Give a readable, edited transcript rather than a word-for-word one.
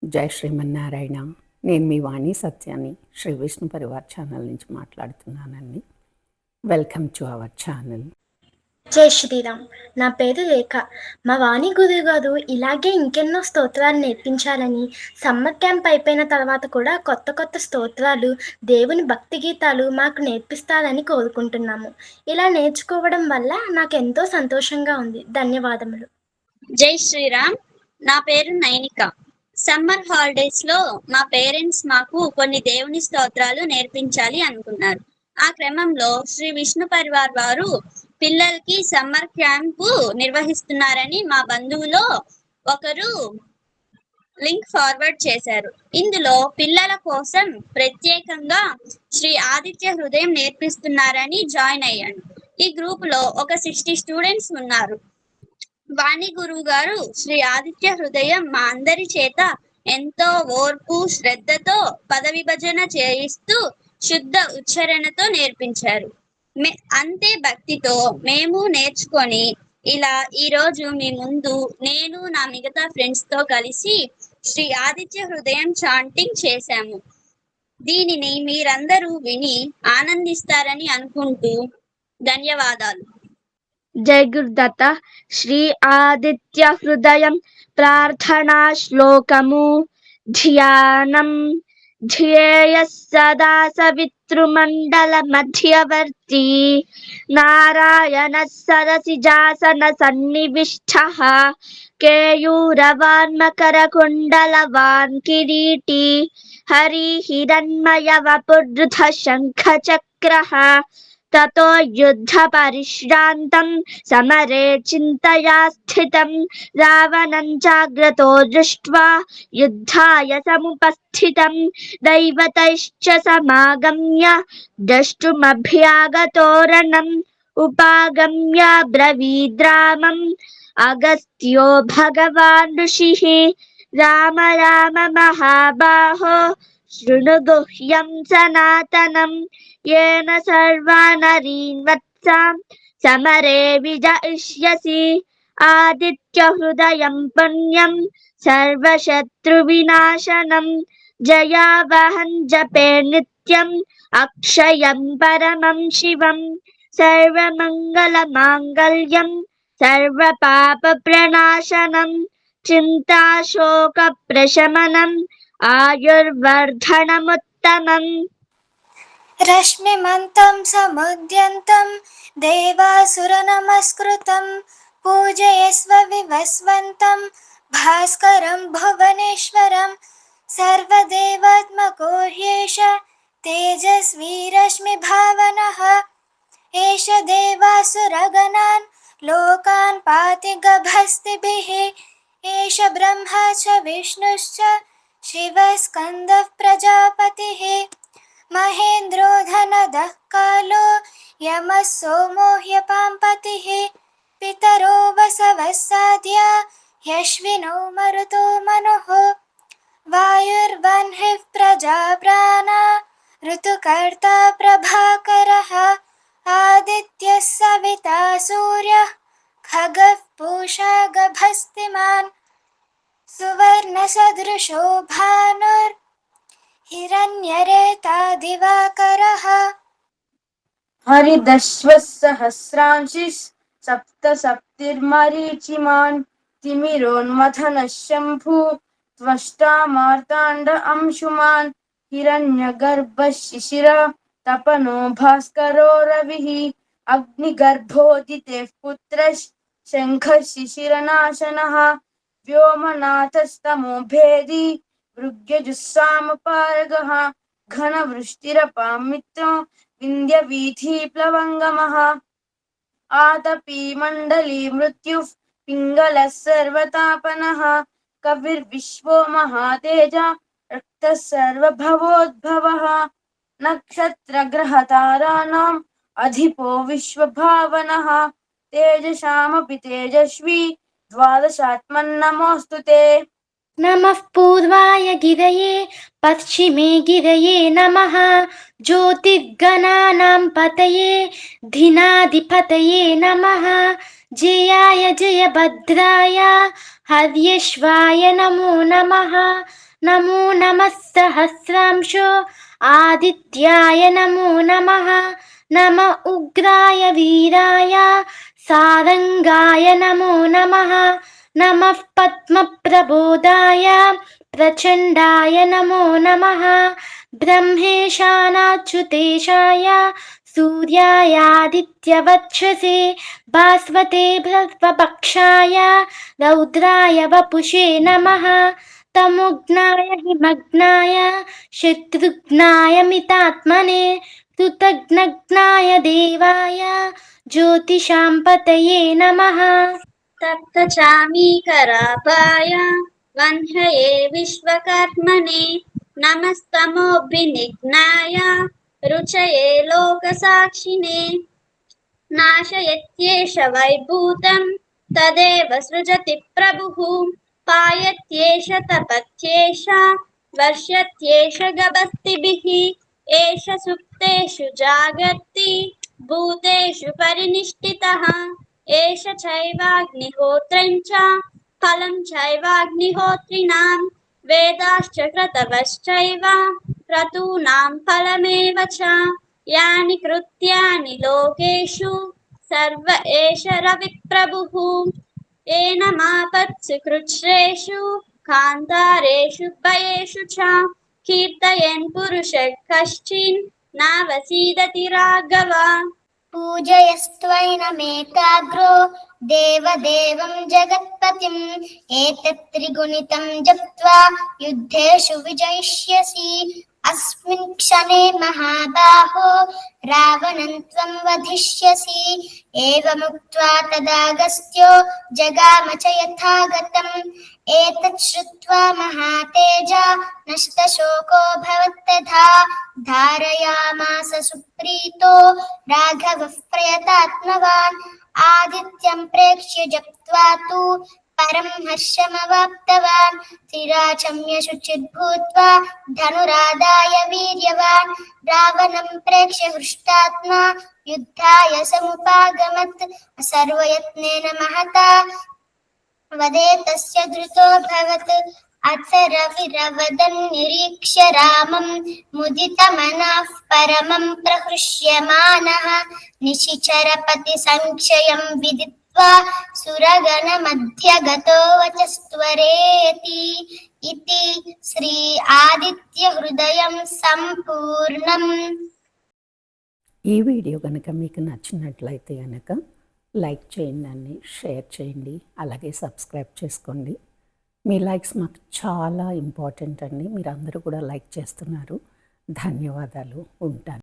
జై శ్రీమన్నారాయణ. నేను మీ వాణి సత్యాన్ని శ్రీ విష్ణు పరివార్ ఛానల్ నుంచి మాట్లాడుతున్నానండి. Welcome to our channel. జై శ్రీరామ్. నా పేరు రేఖ. మా వాణి గురువు గారు ఇలాగే ఇంకెన్నో స్తోత్రాలు నేర్పించాలని, సమ్మర్ క్యాంప్ అయిపోయిన తర్వాత కూడా కొత్త కొత్త స్తోత్రాలు, దేవుని భక్తి గీతాలు మాకు నేర్పిస్తారని కోరుకుంటున్నాము. ఇలా నేర్చుకోవడం వల్ల నాకు ఎంతో సంతోషంగా ఉంది. ధన్యవాదములు. జై శ్రీరామ్. నా పేరు నైనిక. సమ్మర్ హాలిడేస్ లో మా పేరెంట్స్ మాకు కొన్ని దేవుని స్తోత్రాలు నేర్పించాలి అనుకున్నారు. ఆ క్రమంలో శ్రీ విష్ణు పరివార్ వారు పిల్లలకి సమ్మర్ క్యాంపు నిర్వహిస్తున్నారని మా బంధువులో ఒకరు లింక్ ఫార్వర్డ్ చేశారు. ఇందులో పిల్లల కోసం ప్రత్యేకంగా శ్రీ ఆదిత్య హృదయం నేర్పిస్తున్నారని జాయిన్ అయ్యాను. ఈ గ్రూప్ లో ఒక 60 స్టూడెంట్స్ ఉన్నారు. వాణి గురువు గారు శ్రీ ఆదిత్య హృదయం మా అందరి చేత ఎంతో ఓర్పు శ్రద్ధతో పద విభజన చేయిస్తూ శుద్ధ ఉచ్చారణతో నేర్పించారు. అంతే భక్తితో మేము నేర్చుకొని ఇలా ఈరోజు మీ ముందు నేను నా మిగతా ఫ్రెండ్స్ తో కలిసి శ్రీ ఆదిత్య హృదయం చాంటింగ్ చేశాము. దీనిని మీరందరూ విని ఆనందిస్తారని అనుకుంటూ ధన్యవాదాలు. జై గురుదత్త. శ్రీ ఆదిత్య హృదయం ప్రార్థనా శ్లోకము. ధ్యానం. ధ్యేయ సదా సవితృమండల మధ్యవర్తి నారాయణ సరసిజాసన సన్నివిష్టః కేయూరవాన్ మకర కుండలవాన్ కిరీటి హరి హిరణ్మయ వపుర్ధ శంఖ చక్రః తతో యుద్ధ పరిశ్రాంతం సమరే చింతయా స్థితం రావణం జాగ్రతో దృష్ట్వా యుద్ధాయ సముపస్థితం దైవతైశ్చ సమాగమ్య ద్రష్టుమభ్యాగతోరణం ఉపాగమ్య బ్రవీద్రామం అగస్త్యో భగవాన్ ఋషిః రామ రామ మహాబాహో శృణు గుహ్యం సనాతనం येन सर्वानरीन् वत्सां समरे विजयिष्यसि आदित्य हृदयं पुण्यं सर्वशत्रुविनाशनं जयावहं जपे नित्यम् अक्षयं परमं शिवं सर्वमङ्गलमाङ्गल्यं सर्वपापप्रणाशनं चिन्ताशोकप्रशमनम् आयुर्वर्धनमुत्तमम्. రశ్మిమంతం సముద్యంతం దేవాసురనమస్కృతం పూజయస్వ వివస్వంతం భాస్కరం భువనేశ్వరం సర్వదేవాత్మకో హ్యేష తేజస్వీ రశ్మిభావనః ఏష దేవాసురగణాన్ లోకాన్ పాతి గభస్తిభిః ఏష బ్రహ్మా చ విష్ణుశ్చ శివः స్కందః ప్రజాపతిः మహేంద్రో ధనదః కాలో యమः సోమో హ్యపాంపతిః పితరో వసవः సాధ్యా హ్యశ్వినో మరుతో మనుః వాయుర్వహ్నిః ప్రజాప్రాణా ఋతుకర్తా ప్రభాకరः ఆదిత్యः సవితా సూర్యः ఖగः పూషా గభస్తిమాన్ సువర్ణసదృశో భానుర్ हिरण्यरेता दिवाकरः हरिदश्वः सहस्रांशिः सप्त सप्तिर्मरीचिमान् तिमिरोन्मथनः शम्भु त्वष्टा मार्ताण्ड अंशुमान् हिरण्यगर्भः शिशिरः तपनो भास्करो रविः अग्निगर्भोदितेः पुत्रः शङ्खः शिशिरनाशनः व्योमनाथस्तमो भेदी भृग्यजुस्सामपारगः घनवृष्टिरपां मित्रो विन्ध्यवीथीप्लवङ्गमः आतपी मण्डली मृत्युः पिङ्गलः सर्वतापनः कविर्विश्वो महातेजा रक्तः सर्वभवोद्भवः नक्षत्रग्रहताराणाम् अधिपो विश्वभावनः तेजसामपि तेजस्वी द्वादशात्मन्नमोऽस्तु ते. नमः पूर्वाय गिरये पश्चिमे गिरये नमः ज्योतिर्गणानां पतये धिनाधिपतये नमः जयाय जयभद्राय हर्यश्वाय नमो नमः నమో నమః సహస్రాంశో ఆదిత్యాయ నమో నమః నమ ఉగ్రాయ వీరాయ సారంగాయ నమో నమః నమః పద్మప్రబోధాయ ప్రచండాయ నమో నమః బ్రహ్మేశానాచ్యుతేశాయ సూర్యాయాదిత్యవక్షసే భాస్వతే భ్రస్వపక్షాయ రౌద్రాయ వపుషే నమః తమోఘ్నాయ హిమగ్నాయ శత్రుఘ్నాయ మితాత్మనే కృతజ్ఞజ్ఞాయ దేవాయ జ్యోతిషాం పతయే నమః తప్తచామీకరాపాయ వన్హయే విశ్వకర్మణే నమస్తమోభినిఘ్నాయ రుచయే లోకసాక్షిణే నాశయత్యేష వైభూతం తదేవ సృజతి ప్రభుః పాయత్యేష తపత్యేష వర్షత్యేష గభస్తిభిః ఏష సుప్తేషు జాగర్తి భూతేషు పరినిష్ఠితః ఏష చైవాగ్నిహోత్రం చ ఫలం చైవాగ్నిహోత్రిణాం వేదాశ్చ క్రతవశ్చైవ క్రతూనాం ఫలమేవ చ యాని కృత్యాని లోకేషు సర్వ ఏష రవిప్రభుః ఏనమాపత్సు కృచ్ఛ్రేషు కాంతారేషు భయేషు చ కీర్తయన్ పురుషः కశ్చిన్ నావసీదతి రాఘవ పూజయస్త్వైనమేకాగ్రో దేవదేవం జగత్పతిం ఏతత్ త్రిగుణితం జప్త్వా యుద్ధేషు విజయిష్యసి అస్మిన్ క్షణే మహాబాహో రావణం త్వం వధిష్యసి ఏవముక్త్వా తదాగస్త్యో జగామ చ యథాగతం ఏతత్ శ్రుత్వా మహాతేజా నష్టశోకో భవత్తథా ధారయామాస సుప్రీతో రాఘవః ప్రయతాత్మవాన్ ఆదిత్యం ప్రేక్ష్య జప్త్వా తు పరం హర్షమవాప్తవాన్ త్రిరాచమ్య శుచిర్భూత్వా ధనురాదాయ వీర్యవాన్ రావణం ప్రేక్ష్య హృష్టాత్మా యుద్ధాయ సముపాగమత్ సర్వయత్నేన మహతా వదే తస్య ధృతోऽభవత్ అథ రవిరవదన్ నిరీక్ష్య రామం ముదితమనః పరమం ప్రహృష్యమానః నిశిచరపతి సంక్షయం విదిత్వా సురగణమధ్యగతో వచస్త్వరేతి ఇతి శ్రీ ఆదిత్య హృదయం సంపూర్ణం. ఈ వీడియో కనుక మీకు నచ్చినట్లయితే కనుక లైక్ చేయండి, షేర్ చేయండి, అలాగే సబ్స్క్రైబ్ చేసుకోండి. మీ లైక్స్ మాకు చాలా ఇంపార్టెంట్ అండి. మీరు అందరూ కూడా లైక్ చేస్తున్నారు. ధన్యవాదాలు. ఉంటాను.